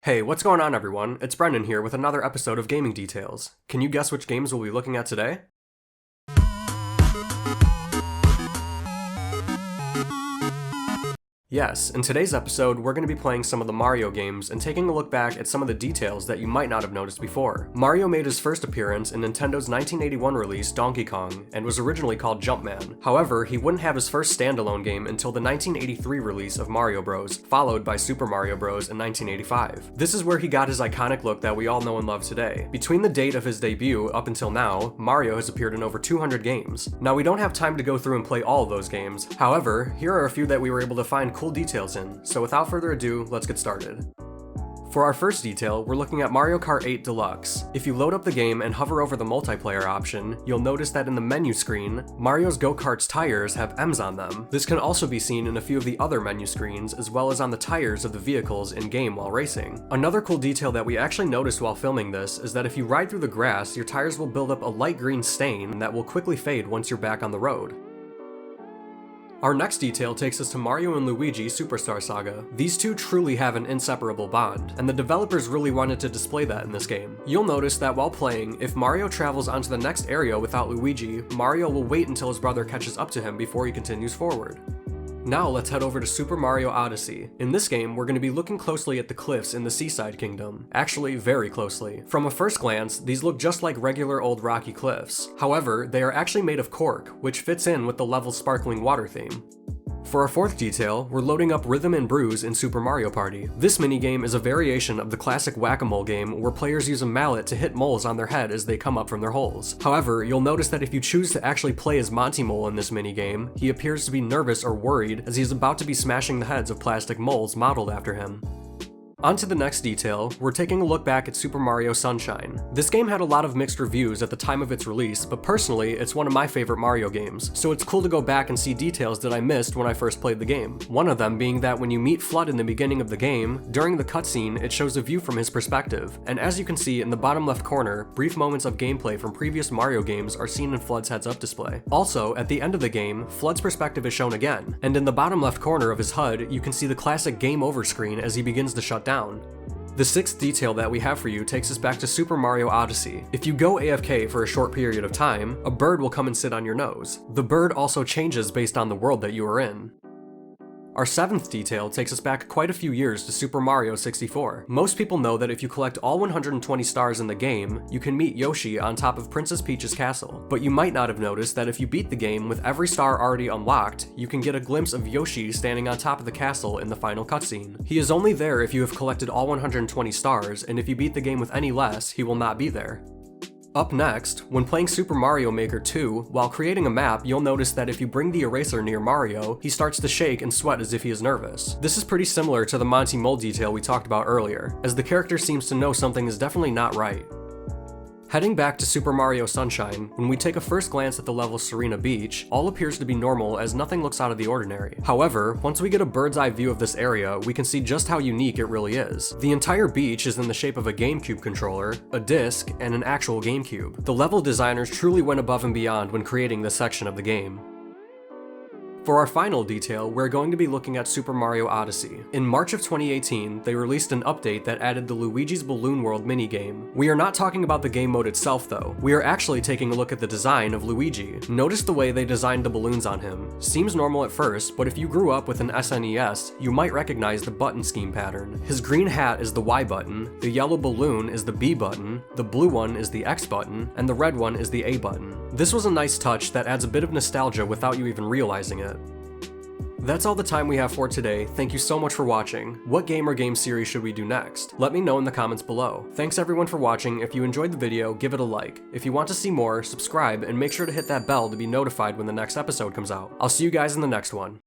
Hey, what's going on everyone? It's Brenden here with another episode of Gaming Details. Can you guess which games we'll be looking at today? Yes, in today's episode, we're going to be playing some of the Mario games and taking a look back at some of the details that you might not have noticed before. Mario made his first appearance in Nintendo's 1981 release Donkey Kong, and was originally called Jumpman. However, he wouldn't have his first standalone game until the 1983 release of Mario Bros, followed by Super Mario Bros in 1985. This is where he got his iconic look that we all know and love today. Between the date of his debut up until now, Mario has appeared in over 200 games. Now, we don't have time to go through and play all of those games. However, here are a few that we were able to find cool details in, so without further ado, let's get started. For our first detail, we're looking at Mario Kart 8 Deluxe. If you load up the game and hover over the multiplayer option, you'll notice that in the menu screen, Mario's go-kart's tires have M's on them. This can also be seen in a few of the other menu screens, as well as on the tires of the vehicles in-game while racing. Another cool detail that we actually noticed while filming this is that if you ride through the grass, your tires will build up a light green stain that will quickly fade once you're back on the road. Our next detail takes us to Mario and Luigi Superstar Saga. These two truly have an inseparable bond, and the developers really wanted to display that in this game. You'll notice that while playing, if Mario travels onto the next area without Luigi, Mario will wait until his brother catches up to him before he continues forward. Now let's head over to Super Mario Odyssey. In this game, we're going to be looking closely at the cliffs in the Seaside Kingdom. Actually, very closely. From a first glance, these look just like regular old rocky cliffs. However, they are actually made of cork, which fits in with the level's sparkling water theme. For our fourth detail, we're loading up Rhythm and Brews in Super Mario Party. This minigame is a variation of the classic whack-a-mole game where players use a mallet to hit moles on their head as they come up from their holes. However, you'll notice that if you choose to actually play as Monty Mole in this minigame, he appears to be nervous or worried as he is about to be smashing the heads of plastic moles modeled after him. On to the next detail, we're taking a look back at Super Mario Sunshine. This game had a lot of mixed reviews at the time of its release, but personally, it's one of my favorite Mario games, so it's cool to go back and see details that I missed when I first played the game. One of them being that when you meet Flood in the beginning of the game, during the cutscene, it shows a view from his perspective, and as you can see in the bottom left corner, brief moments of gameplay from previous Mario games are seen in Flood's heads-up display. Also, at the end of the game, Flood's perspective is shown again, and in the bottom left corner of his HUD, you can see the classic game over screen as he begins to shut down. The sixth detail that we have for you takes us back to Super Mario Odyssey. If you go AFK for a short period of time, a bird will come and sit on your nose. The bird also changes based on the world that you are in. Our seventh detail takes us back quite a few years to Super Mario 64. Most people know that if you collect all 120 stars in the game, you can meet Yoshi on top of Princess Peach's castle. But you might not have noticed that if you beat the game with every star already unlocked, you can get a glimpse of Yoshi standing on top of the castle in the final cutscene. He is only there if you have collected all 120 stars, and if you beat the game with any less, he will not be there. Up next, when playing Super Mario Maker 2, while creating a map, you'll notice that if you bring the eraser near Mario, he starts to shake and sweat as if he is nervous. This is pretty similar to the Monty Mole detail we talked about earlier, as the character seems to know something is definitely not right. Heading back to Super Mario Sunshine, when we take a first glance at the level Serena Beach, all appears to be normal as nothing looks out of the ordinary. However, once we get a bird's eye view of this area, we can see just how unique it really is. The entire beach is in the shape of a GameCube controller, a disc, and an actual GameCube. The level designers truly went above and beyond when creating this section of the game. For our final detail, we're going to be looking at Super Mario Odyssey. In March of 2018, they released an update that added the Luigi's Balloon World minigame. We are not talking about the game mode itself though, we are actually taking a look at the design of Luigi. Notice the way they designed the balloons on him. Seems normal at first, but if you grew up with an SNES, you might recognize the button scheme pattern. His green hat is the Y button, the yellow balloon is the B button, the blue one is the X button, and the red one is the A button. This was a nice touch that adds a bit of nostalgia without you even realizing it. That's all the time we have for today. Thank you so much for watching. What game or game series should we do next? Let me know in the comments below. Thanks everyone for watching. If you enjoyed the video, give it a like. If you want to see more, subscribe and make sure to hit that bell to be notified when the next episode comes out. I'll see you guys in the next one.